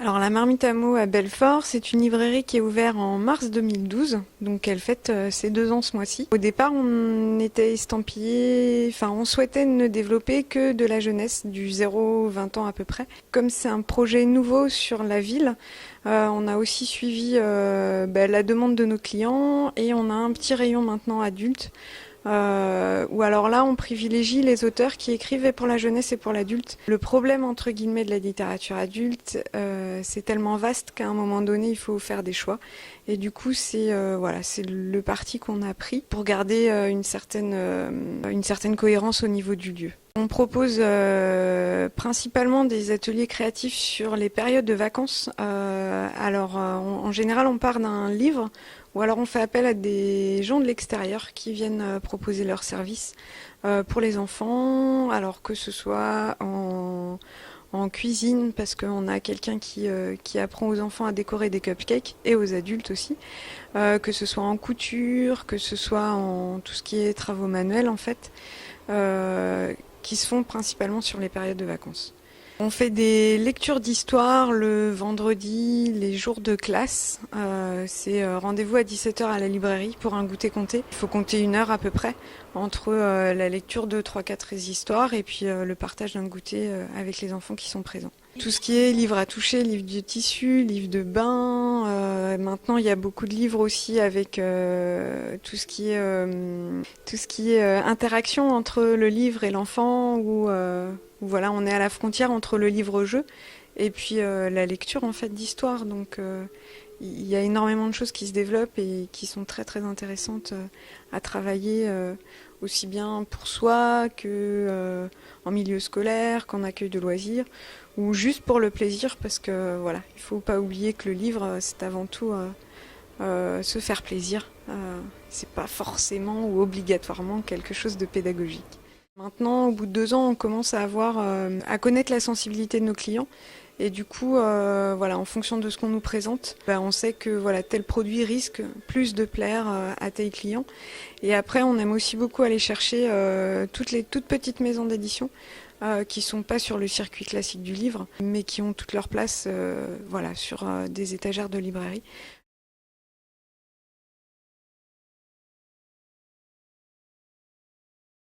Alors la Marmite à mots à Belfort, c'est une librairie qui est ouverte en mars 2012, donc elle fête ses 2 ans ce mois-ci. Au départ, on était estampillé, enfin on souhaitait ne développer que de la jeunesse, du 0-20 ans à peu près. Comme c'est un projet nouveau sur la ville, on a aussi suivi la demande de nos clients et on a un petit rayon maintenant adulte. Ou alors là, on privilégie les auteurs qui écrivent et pour la jeunesse et pour l'adulte. Le problème, entre guillemets, de la littérature adulte, c'est tellement vaste qu'à un moment donné, il faut faire des choix. Et du coup, c'est le parti qu'on a pris pour garder une certaine cohérence au niveau du lieu. On propose principalement des ateliers créatifs sur les périodes de vacances. En général, on part d'un livre ou alors on fait appel à des gens de l'extérieur qui viennent proposer leurs services pour les enfants, alors que ce soit en cuisine, parce qu'on a quelqu'un qui apprend aux enfants à décorer des cupcakes, et aux adultes aussi, que ce soit en couture, que ce soit en tout ce qui est travaux manuels en fait, qui se font principalement sur les périodes de vacances. On fait des lectures d'histoire le vendredi, les jours de classe. C'est rendez-vous à 17h à la librairie pour un goûter compté. Il faut compter 1 heure à peu près entre la lecture de 3-4 histoires et puis le partage d'un goûter avec les enfants qui sont présents. Tout ce qui est livres à toucher, livres de tissu, livres de bain. Maintenant, il y a beaucoup de livres aussi avec tout ce qui est interaction entre le livre et l'enfant où voilà, on est à la frontière entre le livre-jeu et puis la lecture en fait d'histoire. Donc il y a énormément de choses qui se développent et qui sont très très intéressantes à travailler aussi bien pour soi que en milieu scolaire, qu'en accueil de loisirs ou juste pour le plaisir parce que voilà, il faut pas oublier que le livre c'est avant tout se faire plaisir. C'est pas forcément ou obligatoirement quelque chose de pédagogique. Maintenant, au bout de 2 ans, on commence à connaître la sensibilité de nos clients. Et du coup, voilà, en fonction de ce qu'on nous présente, on sait que voilà, tel produit risque plus de plaire à tel client. Et après, on aime aussi beaucoup aller chercher toutes les toutes petites maisons d'édition qui sont pas sur le circuit classique du livre, mais qui ont toute leur place voilà, sur des étagères de librairie.